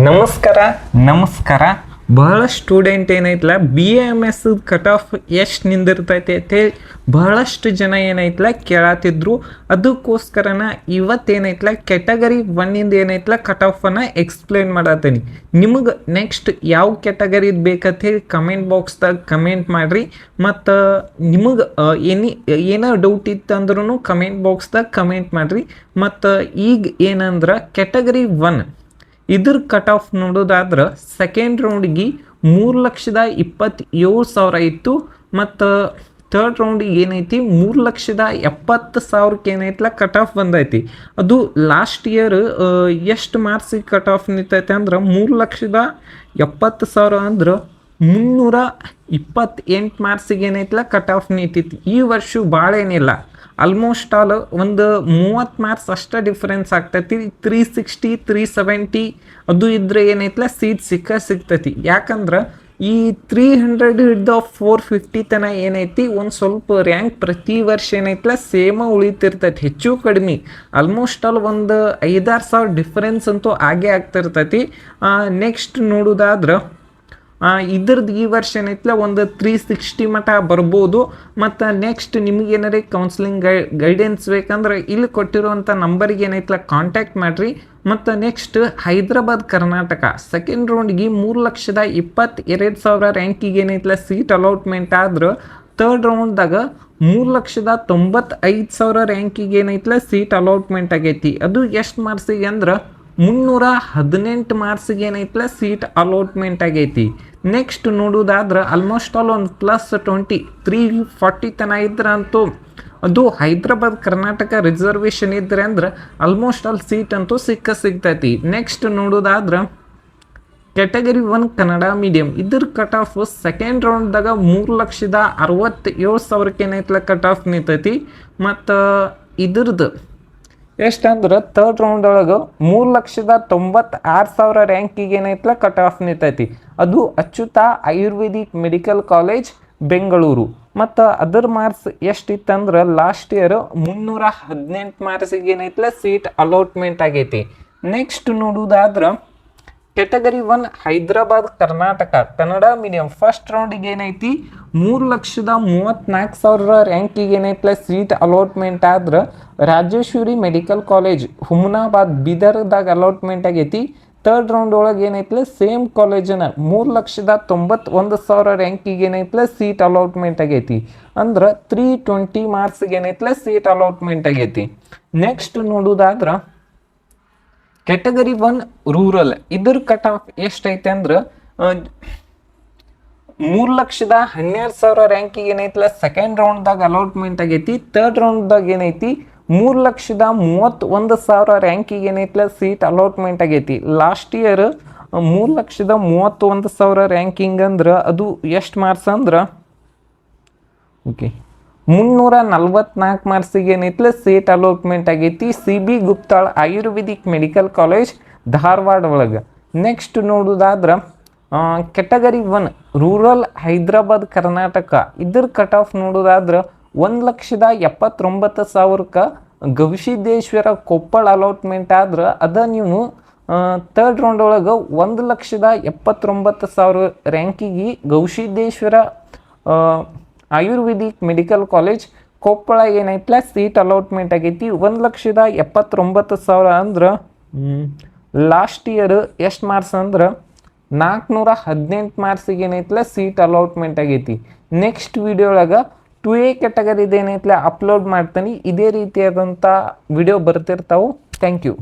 ನಮಸ್ಕಾರ ನಮಸ್ಕಾರ. ಬಹಳ ಸ್ಟೂಡೆಂಟ್ ಏನೈತಲ್ಲ BAMS ಕಟ್ ಆಫ್ ಎಷ್ಟು ನಿಂದಿರ್ತೈತೆ ಅಂತೇಳಿ ಬಹಳಷ್ಟು ಜನ ಏನೈತಲ್ಲ ಕೇಳತ್ತಿದ್ರು. ಅದಕ್ಕೋಸ್ಕರನ ಇವತ್ತೇನೈತಲ್ಲ ಕ್ಯಾಟಗರಿ 1 ಏನೈತಲ್ಲ ಕಟ್ ಆಫನ್ನು ಎಕ್ಸ್ಪ್ಲೇನ್ ಮಾಡತ್ತೀನಿ. ನಿಮಗೆ ನೆಕ್ಸ್ಟ್ ಯಾವ ಕ್ಯಾಟಗರಿದು ಬೇಕಂತ ಹೇಳಿ ಕಮೆಂಟ್ ಬಾಕ್ಸ್ದಾಗ ಕಮೆಂಟ್ ಮಾಡಿರಿ. ಮತ್ತು ನಿಮಗೆ ಏನೋ ಡೌಟ್ ಇತ್ತು ಅಂದ್ರೂ ಕಮೆಂಟ್ ಬಾಕ್ಸ್ದಾಗ ಕಮೆಂಟ್ ಮಾಡಿರಿ. ಮತ್ತು ಈಗ ಏನಂದ್ರೆ ಕ್ಯಾಟಗರಿ 1 ಇದ್ರ ಕಟ್ ಆಫ್ ನೋಡೋದಾದ್ರೆ ಸೆಕೆಂಡ್ ರೌಂಡಿಗೆ 3,27,000 ಇತ್ತು. ಮತ್ತು ಥರ್ಡ್ ರೌಂಡಿಗೆ ಏನೈತಿ 3,70,000 ಏನೈತಲ್ಲ ಕಟ್ ಆಫ್ ಬಂದೈತಿ. ಅದು ಲಾಸ್ಟ್ ಇಯರ್ ಎಷ್ಟು ಮಾರ್ಕ್ಸಿಗೆ ಕಟ್ ಆಫ್ ನಿಂತೈತೆ ಅಂದ್ರೆ 3,70,000 ಅಂದ್ರೆ 328 ಮಾರ್ಕ್ಸಿಗೆ ಏನೈತಲ್ಲ ಕಟ್ ಆಫ್ ನಿಂತೈತಿ. ಈ ವರ್ಷ ಭಾಳ ಏನಿಲ್ಲ, ಆಲ್ಮೋಸ್ಟ್ ಆಲ್ ಒಂದು 30 ಮಾರ್ಕ್ಸ್ ಅಷ್ಟೇ ಡಿಫ್ರೆನ್ಸ್ ಆಗ್ತೈತಿ. 360 370 ಅದು ಇದ್ರೆ ಏನೈತಲ್ಲ ಸೀಟ್ ಸಿಗ್ತೈತಿ. ಯಾಕಂದ್ರೆ ಈ 300 ಹಿಡ್ದು 450 ತನ ಏನೈತಿ ಒಂದು ಸ್ವಲ್ಪ ರ್ಯಾಂಕ್ ಪ್ರತಿ ವರ್ಷ ಏನೈತಲ್ಲ ಸೇಮ ಉಳಿತಿರ್ತೈತಿ, ಹೆಚ್ಚು ಕಡಿಮೆ ಆಲ್ಮೋಸ್ಟ್ ಆಲ್ ಒಂದು 5-6 ಸಾವಿರ ಡಿಫ್ರೆನ್ಸ್ ಅಂತೂ ಆಗೇ ಆಗ್ತಿರ್ತೈತಿ. ನೆಕ್ಸ್ಟ್ ನೋಡೋದಾದ್ರೆ ಇದ್ರದ್ದು ಈ ವರ್ಷ ಏನೈತಲ್ಲ ಒಂದು 360 ಮಟ ಬರ್ಬೋದು. ಮತ್ತು ನೆಕ್ಸ್ಟ್ ನಿಮಗೇನಾರೇ ಕೌನ್ಸಿಲಿಂಗ್ ಗೈಡೆನ್ಸ್ ಬೇಕಂದ್ರೆ ಇಲ್ಲಿ ಕೊಟ್ಟಿರುವಂಥ ನಂಬರಿಗೆ ಏನೈತಲ್ಲ ಕಾಂಟ್ಯಾಕ್ಟ್ ಮಾಡಿರಿ. ಮತ್ತು ನೆಕ್ಸ್ಟ್ ಹೈದ್ರಾಬಾದ್ ಕರ್ನಾಟಕ ಸೆಕೆಂಡ್ ರೌಂಡ್ಗೆ 3,22,000 ರ್ಯಾಂಕಿಗೆ ಏನೈತಲ್ಲ ಸೀಟ್ ಅಲಾಟ್ಮೆಂಟ್ ಆದ್ರೆ ಥರ್ಡ್ ರೌಂಡ್ದಾಗ 3,95,000 ರ್ಯಾಂಕಿಗೆ ಏನೈತಲ್ಲ ಸೀಟ್ ಅಲಾಟ್ಮೆಂಟ್ ಆಗೈತಿ. ಅದು ಎಷ್ಟು ಮಾರ್ಕ್ಸಿಗೆ ಅಂದ್ರೆ 318 ಮಾರ್ಕ್ಸಿಗೆ ಏನೈತಲ್ಲ ಸೀಟ್ ಅಲಾಟ್ಮೆಂಟ್ ಆಗೈತಿ. ನೆಕ್ಸ್ಟ್ ನೋಡೋದಾದ್ರೆ ಆಲ್ಮೋಸ್ಟ್ ಆಲ್ ಒಂದು +20 340 ತನ ಇದ್ರೆ ಅಂತೂ ಅದು ಹೈದ್ರಾಬಾದ್ ಕರ್ನಾಟಕ ರಿಸರ್ವೇಷನ್ ಇದ್ರೆ ಅಂದ್ರೆ ಆಲ್ಮೋಸ್ಟ್ ಆಲ್ ಸೀಟ್ ಅಂತೂ ಸಿಗ್ತೈತಿ. ನೆಕ್ಸ್ಟ್ ನೋಡೋದಾದ್ರೆ ಕ್ಯಾಟಗರಿ 1 ಕನ್ನಡ ಮೀಡಿಯಂ ಇದ್ರ ಕಟ್ ಆಫ್ ಸೆಕೆಂಡ್ ರೌಂಡ್ದಾಗ 3,67,000 ಏನೈತಲ್ಲ ಕಟ್ ಆಫ್ ನಿಂತೈತಿ. ಮತ್ತು ಇದ್ರದ್ದು ಎಷ್ಟಂದ್ರೆ ಥರ್ಡ್ ರೌಂಡ್ ಒಳಗೆ 3,96,000 ರ್ಯಾಂಕಿಗೆ ಏನೈತಲ್ಲ ಕಟ್ ಆಫ್ ನಿಂತೈತಿ. ಅದು ಅಚ್ಯುತ ಆಯುರ್ವೇದಿಕ್ ಮೆಡಿಕಲ್ ಕಾಲೇಜ್ ಬೆಂಗಳೂರು. ಮತ್ತು ಅದರ ಮಾರ್ಕ್ಸ್ ಎಷ್ಟಿತ್ತಂದ್ರೆ ಲಾಸ್ಟ್ ಇಯರ್ 318 ಮಾರ್ಕ್ಸಿಗೆ ಏನೈತಲ್ಲ ಸೀಟ್ ಅಲಾಟ್ಮೆಂಟ್ ಆಗೈತಿ. ನೆಕ್ಸ್ಟ್ ನೋಡೋದಾದ್ರೆ category 1 Hyderabad Karnataka Kannada medium first ರೌಂಡಿಗೆ ಏನೈತಿ 3,34,000 ರ್ಯಾಂಕಿಗೆ ಏನೈತಲ್ಲ ಸೀಟ್ ಅಲಾಟ್ಮೆಂಟ್ ಆದ್ರೆ ರಾಜೇಶ್ವರಿ ಮೆಡಿಕಲ್ ಕಾಲೇಜ್ ಹುಮನಾಬಾದ್ ಬೀದರ್ದಾಗ ಅಲಾಟ್ಮೆಂಟ್ ಆಗೈತಿ. ಥರ್ಡ್ ರೌಂಡ್ ಒಳಗೆ ಏನೈತಲ್ಲ ಸೇಮ್ ಕಾಲೇಜನ್ನ 3,91,000 ರ್ಯಾಂಕಿಗೆ ಏನೈತಲ್ಲ ಸೀಟ್ ಅಲಾಟ್ಮೆಂಟ್ ಆಗೈತಿ. ಅಂದ್ರೆ 320 ಮಾರ್ಕ್ಸ್ಗೆ ಏನೈತಲ್ಲ ಸೀಟ್ ಅಲಾಟ್ಮೆಂಟ್ ಆಗೈತಿ. ನೆಕ್ಸ್ಟ್ ನೋಡೋದಾದ್ರೆ ಕ್ಯಾಟಗರಿ 1 ರೂರಲ್ ಇದ್ರ ಕಟ್ ಆಫ್ ಎಷ್ಟೈತೆ ಅಂದ್ರೆ 3,12,000 ರ್ಯಾಂಕಿಗೆ ಏನೈತಲ್ಲ ಸೆಕೆಂಡ್ ರೌಂಡ್ದಾಗ ಅಲಾಟ್ಮೆಂಟ್ ಆಗೈತಿ. ಥರ್ಡ್ ರೌಂಡ್ದಾಗ ಏನೈತಿ 3,31,000 ರ್ಯಾಂಕಿಗೆ ಏನೈತಲ್ಲ ಸೀಟ್ ಅಲಾಟ್ಮೆಂಟ್ ಆಗೈತಿ. ಲಾಸ್ಟ್ ಇಯರ್ 3,31,000 ರ್ಯಾಂಕಿಂಗ್ ಅಂದ್ರೆ ಅದು ಎಷ್ಟು ಮಾರ್ಕ್ಸ್ ಅಂದ್ರೆ 344 ಮಾರ್ಕ್ಸಿಗೆ ಏನೈತಲ್ಲ ಸೀಟ್ ಅಲಾಟ್ಮೆಂಟ್ ಆಗೈತಿ. CB ಗುಪ್ತಾಳ್ ಆಯುರ್ವೇದಿಕ್ ಮೆಡಿಕಲ್ ಕಾಲೇಜ್ ಧಾರವಾಡ ಒಳಗೆ. ನೆಕ್ಸ್ಟ್ ನೋಡೋದಾದ್ರೆ ಕ್ಯಾಟಗರಿ 1 ರೂರಲ್ ಹೈದ್ರಾಬಾದ್ ಕರ್ನಾಟಕ ಇದ್ರ ಕಟ್ ಆಫ್ ನೋಡೋದಾದ್ರೆ 1,79,000 ಗವಿಸಿದ್ದೇಶ್ವರ ಕೊಪ್ಪಳ ಅಲಾಟ್ಮೆಂಟ್ ಆದ್ರೆ ಅದ ನೀವು ಥರ್ಡ್ ರೌಂಡ್ ಒಳಗೆ 1,79,000 ರ್ಯಾಂಕಿಗೆ ಗವಿಸಿದ್ದೇಶ್ವರ ಆಯುರ್ವೇದಿಕ್ ಮೆಡಿಕಲ್ ಕಾಲೇಜ್ ಕೊಪ್ಪಳ ಏನೈತಲ್ಲ ಸೀಟ್ ಅಲಾಟ್ಮೆಂಟ್ ಆಗೈತಿ. 1,79,000 ಅಂದ್ರೆ ಲಾಸ್ಟ್ ಇಯರ್ ಎಷ್ಟು ಮಾರ್ಕ್ಸ್ ಅಂದ್ರೆ 418 ಮಾರ್ಕ್ಸಿಗೆ ಏನೈತಲ್ಲ ಸೀಟ್ ಅಲಾಟ್ಮೆಂಟ್ ಆಗೈತಿ. ನೆಕ್ಸ್ಟ್ ವಿಡಿಯೋ ಒಳಗೆ 2A ಕ್ಯಾಟಗರಿದು ಏನೈತಲ್ಲ ಅಪ್ಲೋಡ್ ಮಾಡ್ತೀನಿ. ಇದೇ ರೀತಿಯಾದಂಥ ವಿಡಿಯೋ ಬರ್ತಿರ್ತಾವೆ. Thank you.